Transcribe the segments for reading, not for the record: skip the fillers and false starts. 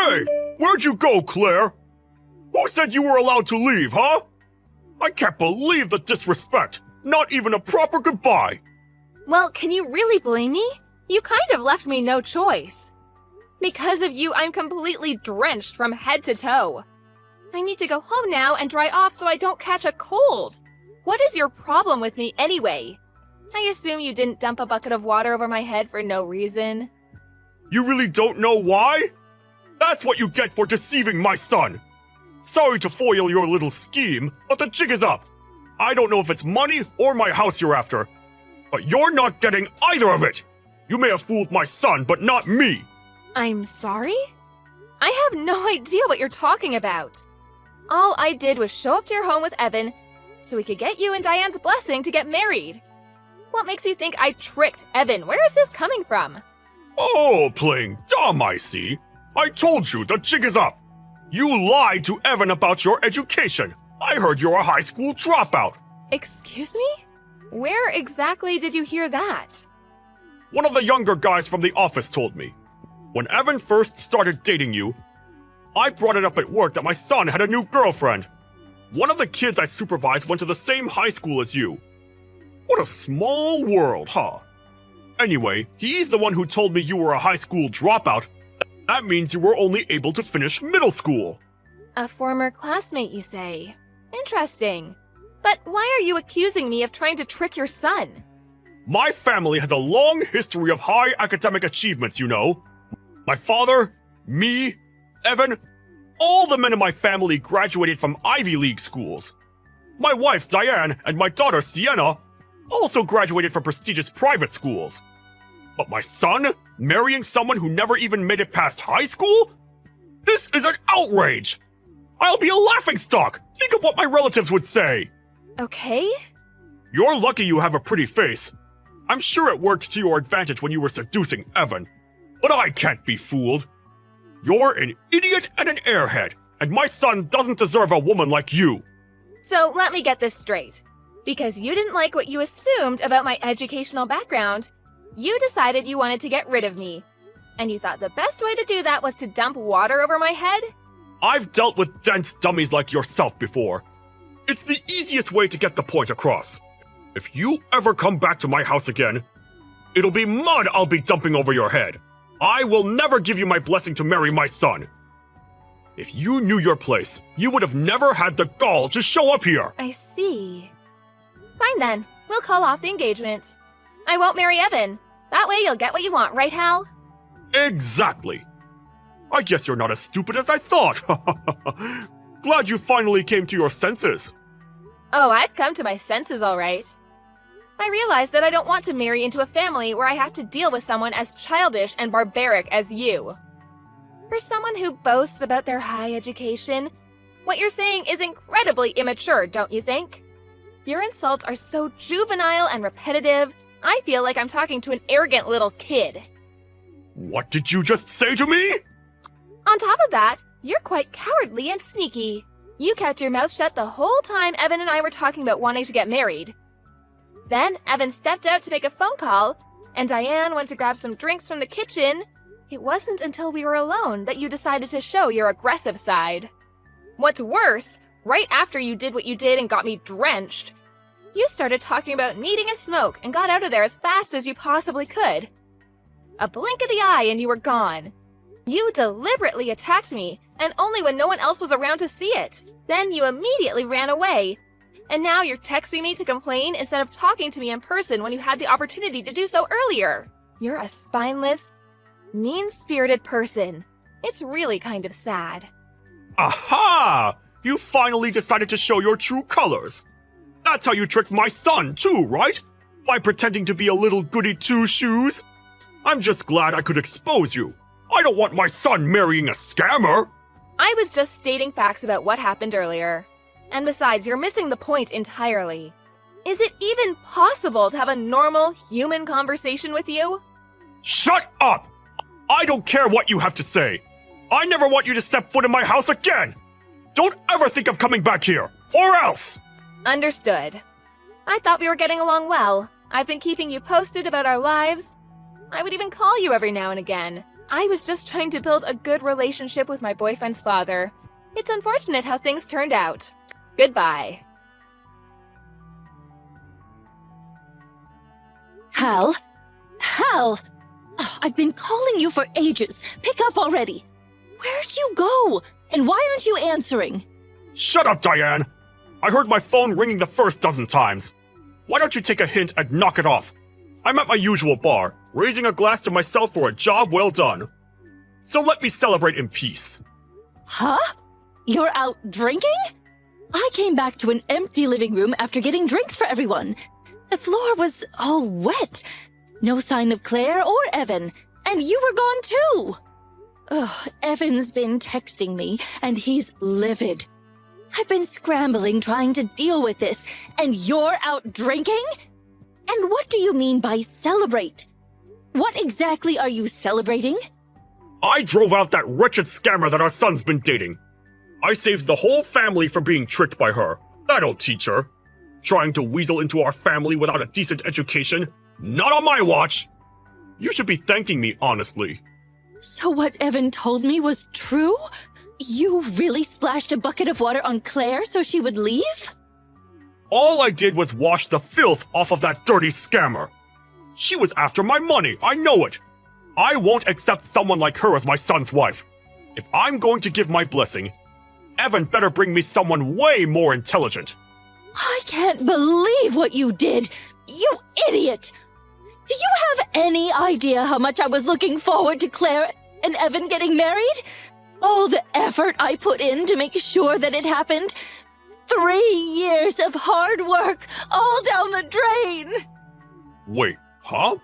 Hey! Where'd you go, Claire? Who said you were allowed to leave, huh? I can't believe the disrespect! Not even a proper goodbye! Well, can you really blame me? You kind of left me no choice. Because of you, I'm completely drenched from head to toe. I need to go home now and dry off so I don't catch a cold. What is your problem with me anyway? I assume you didn't dump a bucket of water over my head for no reason. You really don't know why? That's what you get for deceiving my son! Sorry to foil your little scheme, but the jig is up. I don't know if it's money or my house you're after, but you're not getting either of it! You may have fooled my son, but not me! I'm sorry? I have no idea what you're talking about. All I did was show up to your home with Evan so we could get you and Diane's blessing to get married. What makes you think I tricked Evan? Where is this coming from? Oh, playing dumb, I see. I told you, the jig is up. You lied to Evan about your education. I heard you're a high school dropout. Excuse me? Where exactly did you hear that? One of the younger guys from the office told me. When Evan first started dating you, I brought it up at work that my son had a new girlfriend. One of the kids I supervised went to the same high school as you. What a small world, huh? Anyway, he's the one who told me you were a high school dropout. That means you were only able to finish middle school. A former classmate, you say? Interesting. But why are you accusing me of trying to trick your son? My family has a long history of high academic achievements, you know. My father, me, Evan, all the men in my family graduated from Ivy League schools. My wife, Diane, and my daughter, Sienna, also graduated from prestigious private schools. But my son, marrying someone who never even made it past high school? This is an outrage! I'll be a laughingstock! Think of what my relatives would say! Okay. You're lucky you have a pretty face. I'm sure it worked to your advantage when you were seducing Evan. But I can't be fooled. You're an idiot and an airhead, and my son doesn't deserve a woman like you. So let me get this straight. Because you didn't like what you assumed about my educational background, you decided you wanted to get rid of me. And you thought the best way to do that was to dump water over my head? I've dealt with dense dummies like yourself before. It's the easiest way to get the point across. If you ever come back to my house again, it'll be mud I'll be dumping over your head. I will never give you my blessing to marry my son. If you knew your place, you would have never had the gall to show up here. I see. Fine then, we'll call off the engagement. I won't marry Evan. That way you'll get what you want, right, Hal? Exactly. I guess you're not as stupid as I thought. Glad you finally came to your senses. Oh, I've come to my senses all right. I realized that I don't want to marry into a family where I have to deal with someone as childish and barbaric as you. For someone who boasts about their high education, what you're saying is incredibly immature, don't you think? Your insults are so juvenile and repetitive, I feel like I'm talking to an arrogant little kid. What did you just say to me? On top of that, you're quite cowardly and sneaky. You kept your mouth shut the whole time Evan and I were talking about wanting to get married. Then Evan stepped out to make a phone call, and Diane went to grab some drinks from the kitchen. It wasn't until we were alone that you decided to show your aggressive side. What's worse, right after you did what you did and got me drenched, you started talking about needing a smoke and got out of there as fast as you possibly could. A blink of the eye and you were gone. You deliberately attacked me, and only when no one else was around to see it. Then you immediately ran away. And now you're texting me to complain instead of talking to me in person when you had the opportunity to do so earlier. You're a spineless, mean-spirited person. It's really kind of sad. Aha! You finally decided to show your true colors. That's how you tricked my son, too, right? By pretending to be a little goody two-shoes. I'm just glad I could expose you. I don't want my son marrying a scammer. I was just stating facts about what happened earlier. And besides, you're missing the point entirely. Is it even possible to have a normal, human conversation with you? Shut up! I don't care what you have to say. I never want you to step foot in my house again. Don't ever think of coming back here, or else! Understood. I thought we were getting along well. I've been keeping you posted about our lives. I would even call you every now and again. I was just trying to build a good relationship with my boyfriend's father. It's unfortunate how things turned out. Goodbye. Hal? Hal! Oh, I've been calling you for ages. Pick up already. Where'd you go? And why aren't you answering? Shut up, Diane! I heard my phone ringing the first dozen times. Why don't you take a hint and knock it off? I'm at my usual bar, raising a glass to myself for a job well done. So let me celebrate in peace. Huh? You're out drinking? I came back to an empty living room after getting drinks for everyone. The floor was all wet. No sign of Claire or Evan. And you were gone too. Ugh, Evan's been texting me, and he's livid. I've been scrambling trying to deal with this, and you're out drinking? And what do you mean by celebrate? What exactly are you celebrating? I drove out that wretched scammer that our son's been dating. I saved the whole family from being tricked by her. That'll teach her. Trying to weasel into our family without a decent education? Not on my watch! You should be thanking me, honestly. So what Evan told me was true? You really splashed a bucket of water on Claire so she would leave? All I did was wash the filth off of that dirty scammer. She was after my money, I know it. I won't accept someone like her as my son's wife. If I'm going to give my blessing, Evan better bring me someone way more intelligent. I can't believe what you did! You idiot! Do you have any idea how much I was looking forward to Claire and Evan getting married? All the effort I put in to make sure that it happened. 3 years of hard work, all down the drain! Wait, huh?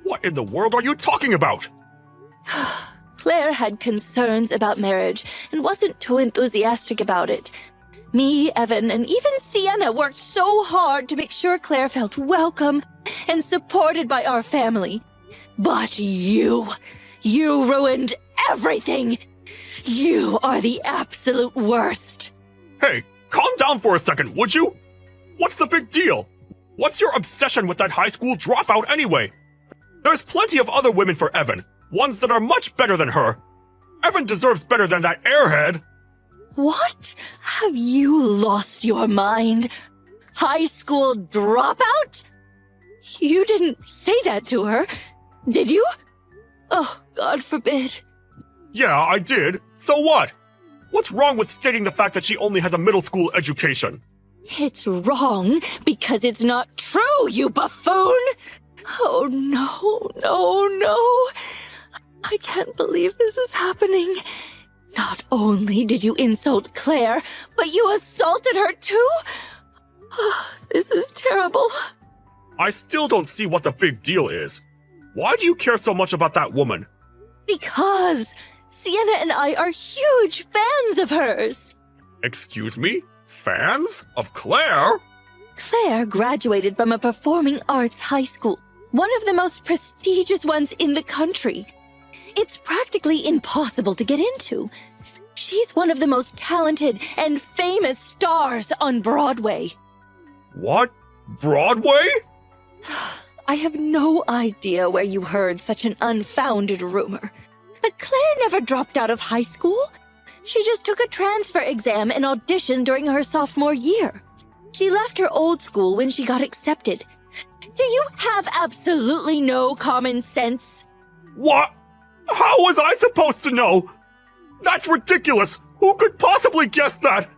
What in the world are you talking about? Claire had concerns about marriage and wasn't too enthusiastic about it. Me, Evan, and even Sienna worked so hard to make sure Claire felt welcome and supported by our family. But you ruined everything! You are the absolute worst! Hey, calm down for a second, would you? What's the big deal? What's your obsession with that high school dropout anyway? There's plenty of other women for Evan, ones that are much better than her. Evan deserves better than that airhead. What? Have you lost your mind? High school dropout? You didn't say that to her, did you? Oh, God forbid. Yeah, I did. So what? What's wrong with stating the fact that she only has a middle school education? It's wrong because it's not true, you buffoon! Oh, no. I can't believe this is happening. Not only did you insult Claire, but you assaulted her too? Oh, this is terrible. I still don't see what the big deal is. Why do you care so much about that woman? Because Sienna and I are huge fans of hers. Excuse me? Fans? Of Claire? Claire graduated from a performing arts high school, one of the most prestigious ones in the country. It's practically impossible to get into. She's one of the most talented and famous stars on Broadway. What? Broadway? I have no idea where you heard such an unfounded rumor. But Claire never dropped out of high school. She just took a transfer exam and auditioned during her sophomore year. She left her old school when she got accepted. Do you have absolutely no common sense? What? How was I supposed to know? That's ridiculous! Who could possibly guess that?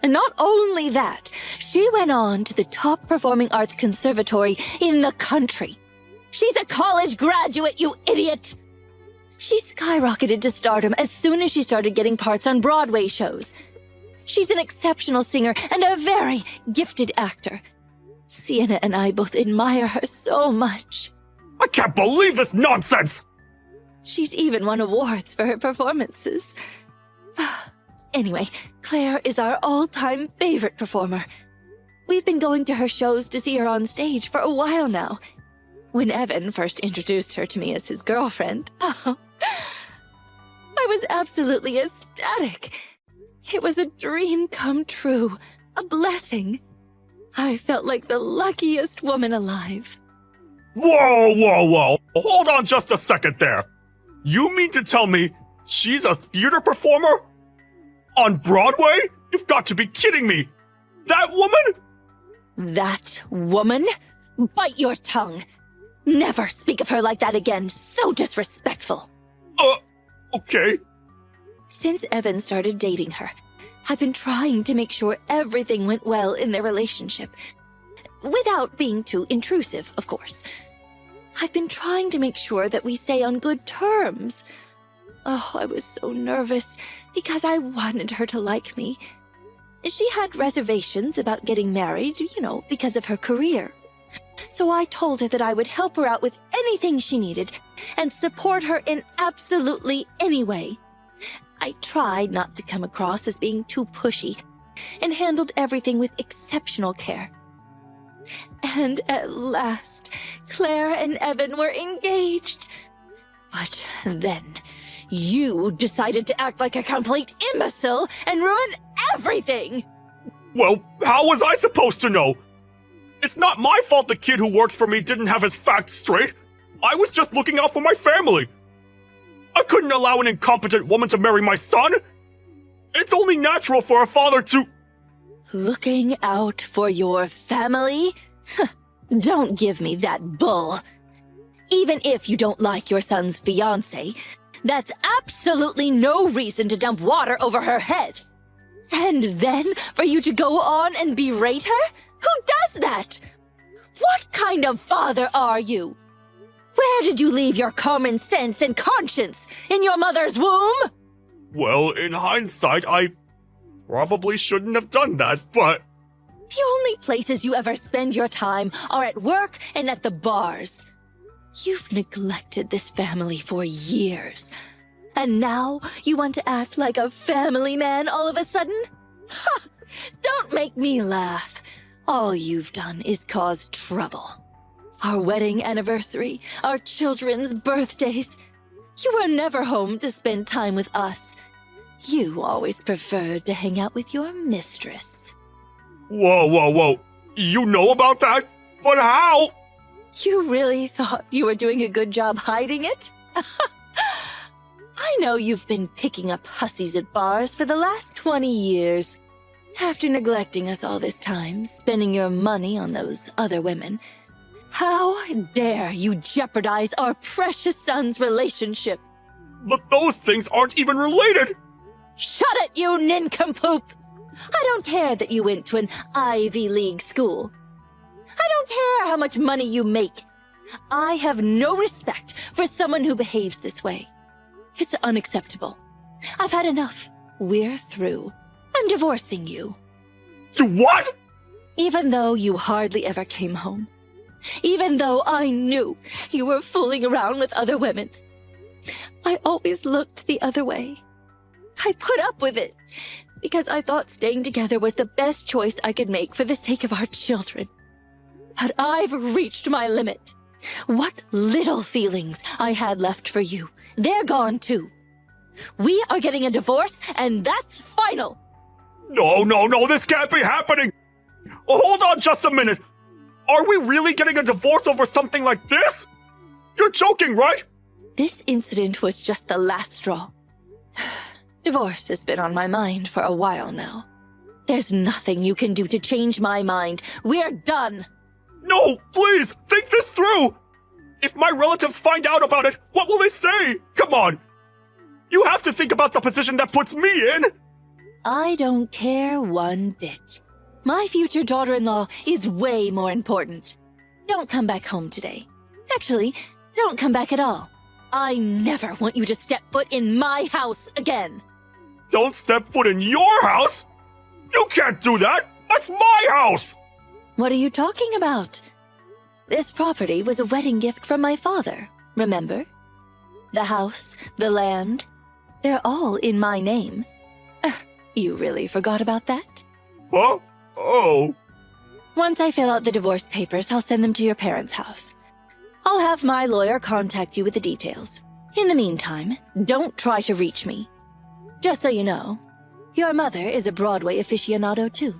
And not only that, she went on to the top performing arts conservatory in the country. She's a college graduate, you idiot! She skyrocketed to stardom as soon as she started getting parts on Broadway shows. She's an exceptional singer and a very gifted actor. Sienna and I both admire her so much. I can't believe this nonsense! She's even won awards for her performances. Anyway, Claire is our all-time favorite performer. We've been going to her shows to see her on stage for a while now. When Evan first introduced her to me as his girlfriend, I was absolutely ecstatic. It was a dream come true, a blessing. I felt like the luckiest woman alive. Whoa! Hold on just a second there. You mean to tell me she's a theater performer? On Broadway? You've got to be kidding me! That woman? That woman? Bite your tongue. Never speak of her like that again. So disrespectful. Okay. Since Evan started dating her, I've been trying to make sure everything went well in their relationship. Without being too intrusive, of course. I've been trying to make sure that we stay on good terms. Oh, I was so nervous because I wanted her to like me. She had reservations about getting married, because of her career. So I told her that I would help her out with anything she needed and support her in absolutely any way. I tried not to come across as being too pushy and handled everything with exceptional care. And at last, Claire and Evan were engaged. But then, you decided to act like a complete imbecile and ruin everything! Well, how was I supposed to know? It's not my fault the kid who works for me didn't have his facts straight. I was just looking out for my family. I couldn't allow an incompetent woman to marry my son. It's only natural for a father to... Looking out for your family? Don't give me that bull. Even if you don't like your son's fiancé, that's absolutely no reason to dump water over her head. And then for you to go on and berate her? Who does that? What kind of father are you? Where did you leave your common sense and conscience? In your mother's womb? Well, in hindsight, I probably shouldn't have done that, but... The only places you ever spend your time are at work and at the bars. You've neglected this family for years. And now you want to act like a family man all of a sudden? Ha! Don't make me laugh. All you've done is cause trouble. Our wedding anniversary, our children's birthdays. You were never home to spend time with us. You always preferred to hang out with your mistress. Whoa. You know about that? But how? You really thought you were doing a good job hiding it? I know you've been picking up hussies at bars for the last 20 years. After neglecting us all this time, spending your money on those other women, how dare you jeopardize our precious son's relationship? But those things aren't even related! Shut it, you nincompoop! I don't care that you went to an Ivy League school. I don't care how much money you make. I have no respect for someone who behaves this way. It's unacceptable. I've had enough. We're through. I'm divorcing you. To what? Even though you hardly ever came home. Even though I knew you were fooling around with other women. I always looked the other way. I put up with it because I thought staying together was the best choice I could make for the sake of our children. But I've reached my limit. What little feelings I had left for you, they're gone too. We are getting a divorce, and that's final. No, this can't be happening! Hold on just a minute! Are we really getting a divorce over something like this? You're joking, right? This incident was just the last straw. Divorce has been on my mind for a while now. There's nothing you can do to change my mind. We're done! No, please, think this through! If my relatives find out about it, what will they say? Come on! You have to think about the position that puts me in! I don't care one bit. My future daughter-in-law is way more important. Don't come back home today. Actually, don't come back at all. I never want you to step foot in my house again. Don't step foot in your house? You can't do that! That's my house! What are you talking about? This property was a wedding gift from my father, remember? The house, the land, they're all in my name. You really forgot about that? Huh? Oh. Once I fill out the divorce papers, I'll send them to your parents' house. I'll have my lawyer contact you with the details. In the meantime, don't try to reach me. Just so you know, your mother is a Broadway aficionado too.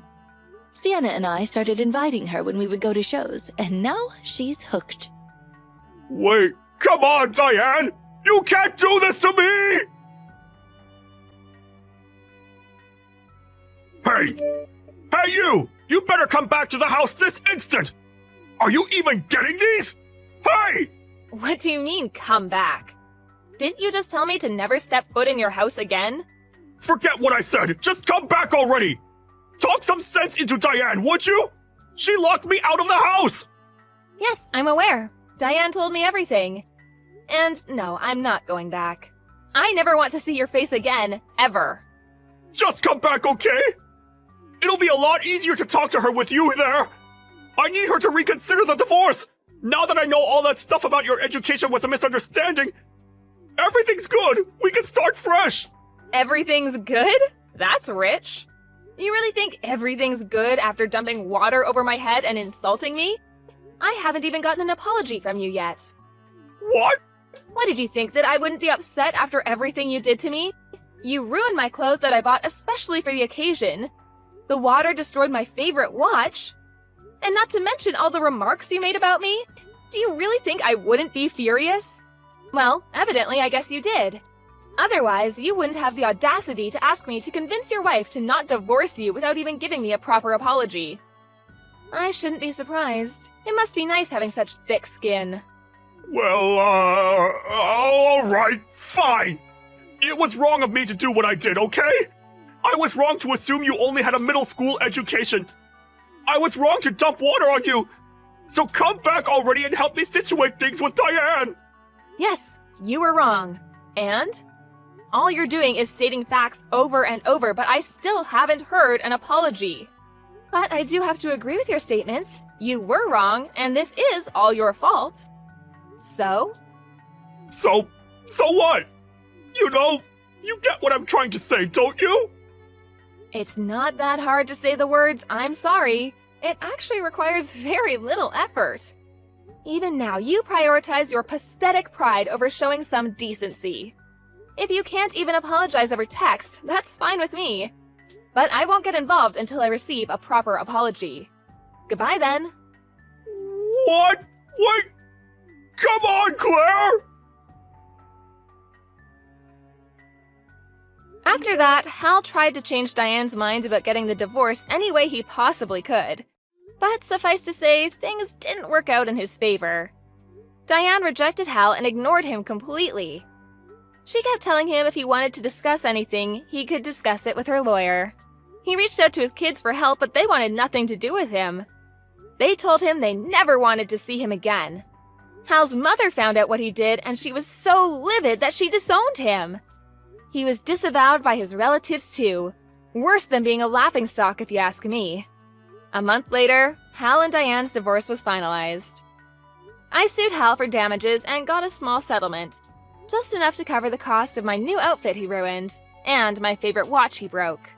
Sienna and I started inviting her when we would go to shows, and now she's hooked. Wait, come on, Diane! You can't do this to me! Hey! Hey you! You better come back to the house this instant! Are you even getting these? Hey! What do you mean, come back? Didn't you just tell me to never step foot in your house again? Forget what I said! Just come back already! Talk some sense into Diane, would you? She locked me out of the house! Yes, I'm aware. Diane told me everything. And no, I'm not going back. I never want to see your face again, ever. Just come back, okay? It'll be a lot easier to talk to her with you there. I need her to reconsider the divorce. Now that I know all that stuff about your education was a misunderstanding, everything's good. We can start fresh. Everything's good? That's rich. You really think everything's good after dumping water over my head and insulting me? I haven't even gotten an apology from you yet. What? What did you think, that I wouldn't be upset after everything you did to me? You ruined my clothes that I bought especially for the occasion. The water destroyed my favorite watch. And not to mention all the remarks you made about me. Do you really think I wouldn't be furious? Well, evidently I guess you did. Otherwise, you wouldn't have the audacity to ask me to convince your wife to not divorce you without even giving me a proper apology. I shouldn't be surprised. It must be nice having such thick skin. Well, alright, fine. It was wrong of me to do what I did, okay? I was wrong to assume you only had a middle school education. I was wrong to dump water on you. So come back already and help me situate things with Diane. Yes, you were wrong. And? All you're doing is stating facts over and over, but I still haven't heard an apology. But I do have to agree with your statements. You were wrong, and this is all your fault. So? So what? You know, you get what I'm trying to say, don't you? It's not that hard to say the words, "I'm sorry." It actually requires very little effort. Even now, you prioritize your pathetic pride over showing some decency. If you can't even apologize over text, that's fine with me. But I won't get involved until I receive a proper apology. Goodbye then. What? Wait! Come on, Claire! After that, Hal tried to change Diane's mind about getting the divorce any way he possibly could. But suffice to say, things didn't work out in his favor. Diane rejected Hal and ignored him completely. She kept telling him if he wanted to discuss anything, he could discuss it with her lawyer. He reached out to his kids for help, but they wanted nothing to do with him. They told him they never wanted to see him again. Hal's mother found out what he did, and she was so livid that she disowned him. He was disavowed by his relatives too. Worse than being a laughingstock, if you ask me. A month later, Hal and Diane's divorce was finalized. I sued Hal for damages and got a small settlement, just enough to cover the cost of my new outfit he ruined, and my favorite watch he broke.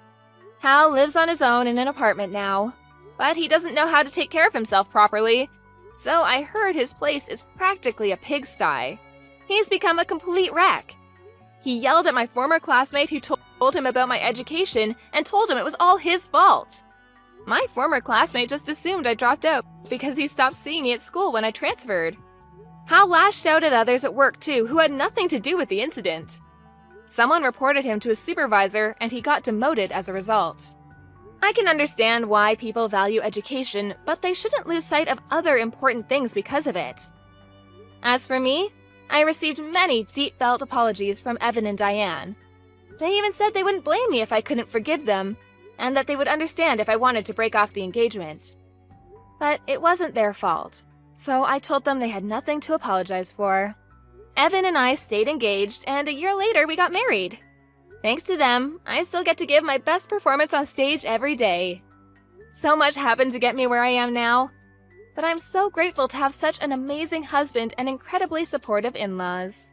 Hal lives on his own in an apartment now, but he doesn't know how to take care of himself properly, so I heard his place is practically a pigsty. He's become a complete wreck. He yelled at my former classmate who told him about my education and told him it was all his fault. My former classmate just assumed I dropped out because he stopped seeing me at school when I transferred. Hal lashed out at others at work too who had nothing to do with the incident. Someone reported him to his supervisor and he got demoted as a result. I can understand why people value education, but they shouldn't lose sight of other important things because of it. As for me, I received many deep-felt apologies from Evan and Diane. They even said they wouldn't blame me if I couldn't forgive them, and that they would understand if I wanted to break off the engagement. But it wasn't their fault, so I told them they had nothing to apologize for. Evan and I stayed engaged, and a year later we got married. Thanks to them, I still get to give my best performance on stage every day. So much happened to get me where I am now, but I'm so grateful to have such an amazing husband and incredibly supportive in-laws.